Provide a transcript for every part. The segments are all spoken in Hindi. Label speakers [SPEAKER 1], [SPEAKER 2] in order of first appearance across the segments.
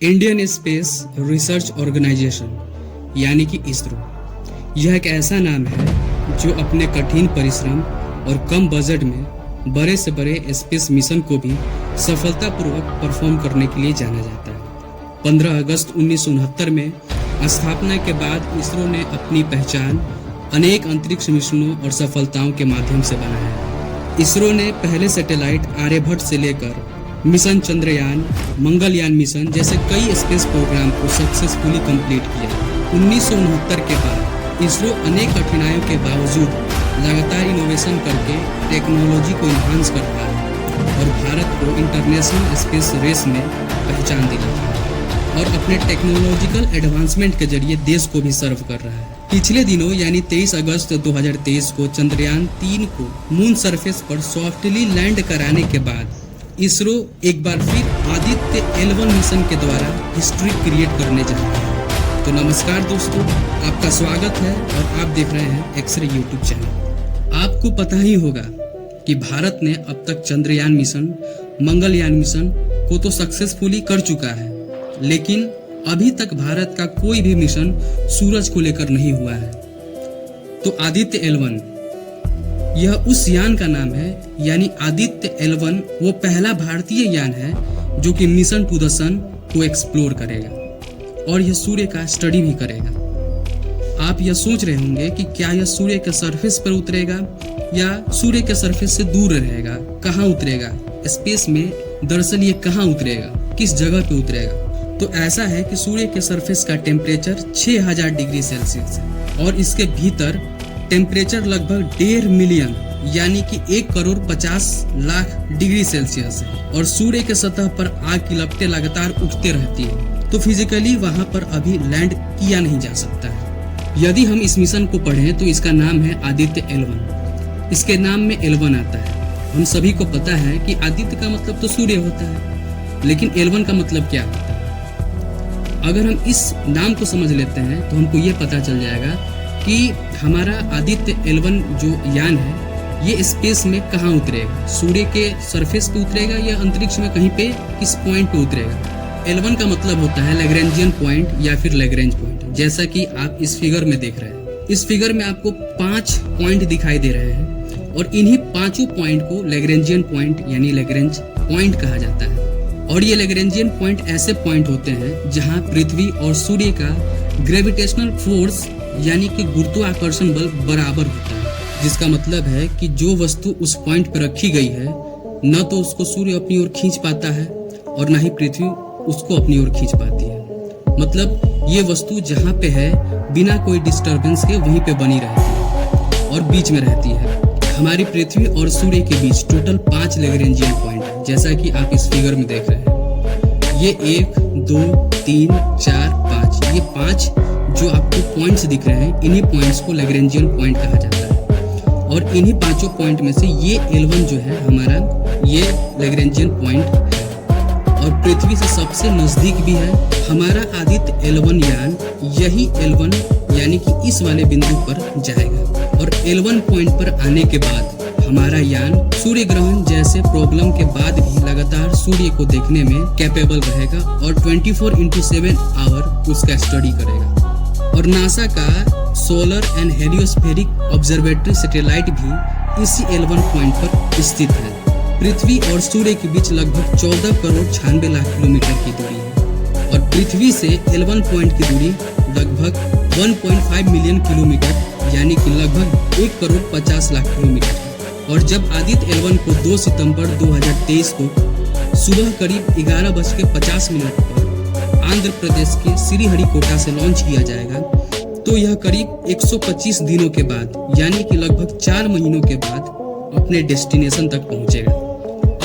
[SPEAKER 1] इंडियन स्पेस रिसर्च ऑर्गेनाइजेशन यानी कि इसरो, यह एक ऐसा नाम है जो अपने कठिन परिश्रम और कम बजट में बड़े से बड़े स्पेस मिशन को भी सफलतापूर्वक परफॉर्म करने के लिए जाना जाता है। 15 अगस्त 1969 में स्थापना के बाद इसरो ने अपनी पहचान अनेक अंतरिक्ष मिशनों और सफलताओं के माध्यम से बनाया है। इसरो ने पहले सैटेलाइट आर्यभट्ट से लेकर मिशन चंद्रयान, मंगलयान मिशन जैसे कई स्पेस प्रोग्राम को सक्सेसफुली कंप्लीट किया। 1969 के बाद इसरो अनेक कठिनाइयों के बावजूद लगातार इनोवेशन करके टेक्नोलॉजी को इन्हांस कर रहा है और भारत को इंटरनेशनल स्पेस रेस में पहचान दिलाई है और अपने टेक्नोलॉजिकल एडवांसमेंट के जरिए देश को भी सर्व कर रहा है। पिछले दिनों यानी 23 अगस्त 2023 को चंद्रयान 3 को मून सरफेस पर सॉफ्टली लैंड कराने के बाद इसरो एक बार फिर आदित्य L1 मिशन के द्वारा हिस्ट्री क्रिएट करने जा रहा है। तो नमस्कार दोस्तों, आपका स्वागत है और आप देख रहे हैं एक्सरे यूट्यूब चैनल। आपको पता ही होगा कि भारत ने अब तक चंद्रयान मिशन, मंगलयान मिशन को तो सक्सेसफुली कर चुका है, लेकिन अभी तक भारत का कोई भी मिशन सूरज को लेकर नहीं हुआ है। तो आदित्य L1 यह उस यान का नाम है, यानी आदित्य L1 वो पहला भारतीय यान है जो कि मिशन टू द सन को एक्सप्लोर करेगा और यह सूर्य का स्टडी भी करेगा। आप यह सोच रहे होंगे कि क्या यह सूर्य के सरफेस पर उतरेगा या सूर्य के सरफेस से दूर रहेगा, कहाँ उतरेगा स्पेस में, दरअसल ये कहाँ उतरेगा, किस जगह पे उतरेगा। तो ऐसा है कि सूर्य के सरफेस का टेम्परेचर 6000 डिग्री सेल्सियस है और इसके भीतर टेम्परेचर लगभग 1.5 मिलियन यानी कि 1,50,00,000 डिग्री सेल्सियस है और सूर्य के सतह पर आग की लपटें लगातार उठते रहती है। तो फिजिकली वहां पर अभी लैंड किया नहीं जा सकता है। यदि हम इस मिशन को पढ़ें तो इसका नाम है आदित्य L1। इसके नाम में L1 आता है। हम सभी को पता है कि आदित्य का मतलब तो सूर्य होता है, लेकिन L1 का मतलब क्या होता है? अगर हम इस नाम को समझ लेते हैं तो हमको ये पता चल जाएगा कि हमारा आदित्य L1 जो यान है ये स्पेस में कहाँ उतरेगा, सूर्य के सरफेस पे उतरेगा या अंतरिक्ष में कहीं पे किस पॉइंट पे उतरेगा। L1 का मतलब होता है लैग्रेंजियन पॉइंट या फिर लैग्रेंज पॉइंट, जैसा कि आप इस फिगर में देख रहे हैं। इस फिगर में आपको 5 पॉइंट दिखाई दे रहे हैं और इन्हीं 5 पॉइंट को लैग्रेंजियन पॉइंट यानी लैग्रेंज पॉइंट कहा जाता है। और ये लैग्रेंजियन पॉइंट ऐसे पॉइंट होते हैं जहाँ पृथ्वी और सूर्य का ग्रेविटेशनल फोर्स यानी कि गुरुत्वाकर्षण बल बराबर होता है, जिसका मतलब है कि जो वस्तु उस पॉइंट पर रखी गई है न तो उसको सूर्य अपनी ओर खींच पाता है और न ही पृथ्वी उसको अपनी ओर खींच पाती है। मतलब ये वस्तु जहाँ पे है बिना कोई डिस्टरबेंस के वहीं पे बनी रहती है और बीच में रहती है। हमारी पृथ्वी और सूर्य के बीच टोटल 5 लैग्रेंजियन पॉइंट है, जैसा कि आप इस फिगर में देख रहे हैं। ये 1, 2, 3, 4, 5 ये 5 जो आपको पॉइंट्स दिख रहे हैं, इन्हीं पॉइंट्स को लैग्रेंजियन पॉइंट कहा जाता है। और इन्हीं 5 पॉइंट में से ये L1 जो है हमारा, ये लैग्रेंजियन पॉइंट है और पृथ्वी से सबसे नजदीक भी है। हमारा आदित्य L1 यान यही L1 यानी कि इस वाले बिंदु पर जाएगा और L1 पॉइंट पर आने के बाद हमारा यान सूर्य ग्रहण जैसे प्रॉब्लम के बाद भी लगातार सूर्य को देखने में कैपेबल रहेगा और 24/7 आवर उसका स्टडी करेगा। और नासा का सोलर एंड हेलियोस्फेरिक ऑब्जर्वेटरी सैटेलाइट भी इसी L1 पॉइंट पर स्थित है। पृथ्वी और सूर्य के बीच लगभग 14,96,00,000 किलोमीटर की दूरी है और पृथ्वी से L1 पॉइंट की दूरी लगभग 1.5 मिलियन किलोमीटर यानी कि लगभग 1,50,00,000 किलोमीटर है। और जब आदित्य L1 को 2 सितंबर 2023 को सुबह करीब 11:50 पर आंध्र प्रदेश के श्रीहरिकोटा से लॉन्च किया जाएगा, तो यह करीब 125 दिनों के बाद यानी कि लगभग 4 महीनों के बाद अपने डेस्टिनेशन तक पहुंचेगा।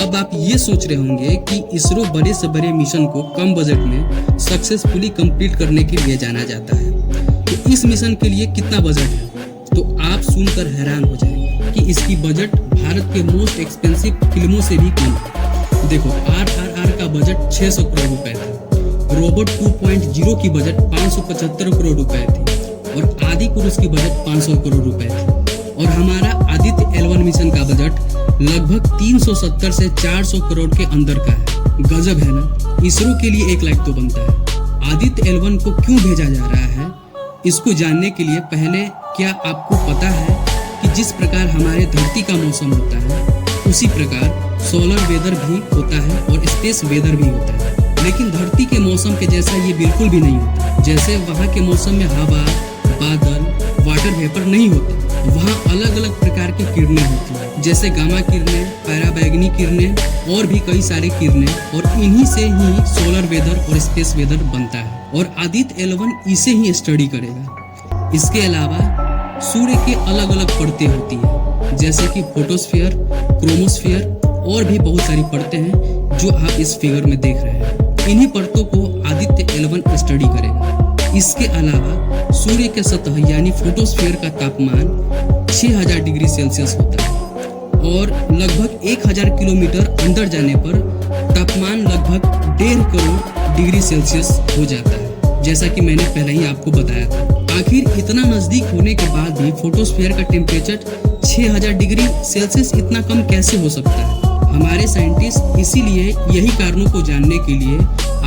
[SPEAKER 1] अब आप ये सोच रहे होंगे कि इसरो बड़े से बड़े मिशन को कम बजट में सक्सेसफुली कंप्लीट करने के लिए जाना जाता है, तो इस मिशन के लिए कितना बजट है? तो आप सुनकर हैरान हो जाएंगे कि इसकी बजट भारत के मोस्ट एक्सपेंसिव फिल्मों से भी कम है। देखो, RRR का बजट 600 करोड़ रुपए था, रोबोट 2.0 की बजट 575 करोड़ रुपए थी और आदि पुरुष की बजट 500 करोड़ रुपए थी और हमारा आदित्य L1 मिशन का बजट लगभग 370 से 400 करोड़ के अंदर का है। गजब है ना। इसरो के लिए एक लाइक तो बनता है। आदित्य L1 को क्यों भेजा जा रहा है, इसको जानने के लिए पहले क्या आपको पता है कि जिस प्रकार हमारे धरती का मौसम होता है उसी प्रकार सोलर वेदर भी होता है और स्पेस वेदर भी होता है। लेकिन धरती के मौसम के जैसा ये बिल्कुल भी नहीं होता। जैसे वहाँ के मौसम में हवा, बादल, वाटर वेपर नहीं होते। वहाँ अलग अलग प्रकार की किरणें होती हैं, जैसे गामा किरणें, पराबैंगनी किरणें और भी कई सारे किरणें, और इन्हीं से ही सोलर वेदर और स्पेस वेदर बनता है। और आदित्य L1 इसे ही स्टडी करेगा। इसके अलावा सूर्य के अलग अलग परतें होती हैं, जैसे कि फोटोस्फीयर, क्रोमोस्फीयर और भी बहुत सारी परतें हैं जो आप इस फिगर में देख रहे हैं। इन्हीं परतों को आदित्य L1 स्टडी करेगा। इसके अलावा सूर्य के सतह यानी फोटोस्फीयर का तापमान 6000 डिग्री सेल्सियस होता है और लगभग 1000 किलोमीटर अंदर जाने पर तापमान लगभग 1.5 करोड़ डिग्री सेल्सियस हो जाता है, जैसा कि मैंने पहले ही आपको बताया था। आखिर इतना नजदीक होने के बाद भी फोटोस्फीयर का टेम्परेचर 6000 डिग्री सेल्सियस इतना कम कैसे हो सकता है? हमारे साइंटिस्ट इसीलिए यही कारणों को जानने के लिए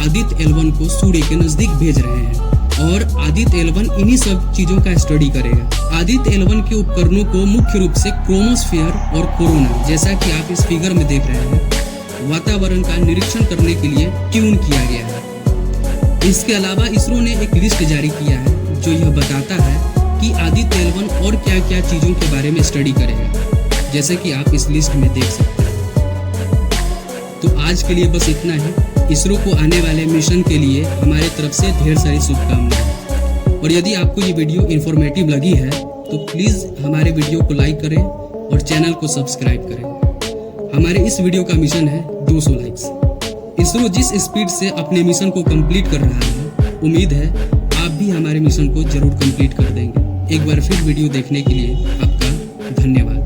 [SPEAKER 1] आदित्य L1 को सूर्य के नजदीक भेज रहे हैं और आदित्य L1 इन्हीं सब चीजों का स्टडी करेगा। आदित्य L1 के उपकरणों को मुख्य रूप से क्रोमोस्फीयर और कोरोना, जैसा कि आप इस फिगर में देख रहे हैं, वातावरण का निरीक्षण करने के लिए ट्यून किया गया है। इसके अलावा इसरो ने एक लिस्ट जारी किया है जो यह बताता है कि आदित्य L1 और क्या क्या चीजों के बारे में स्टडी करेगा, जैसे कि आप इस लिस्ट में देख सकते हैं। तो आज के लिए बस इतना ही। इसरो को आने वाले मिशन के लिए हमारे तरफ से ढेर सारी शुभकामनाएं। और यदि आपको ये वीडियो इन्फॉर्मेटिव लगी है तो प्लीज़ हमारे वीडियो को लाइक करें और चैनल को सब्सक्राइब करें। हमारे इस वीडियो का मिशन है 200 लाइक्स। इसरो जिस स्पीड से अपने मिशन को कंप्लीट कर रहा है, उम्मीद है आप भी हमारे मिशन को जरूर कंप्लीट कर देंगे। एक बार फिर वीडियो देखने के लिए आपका धन्यवाद।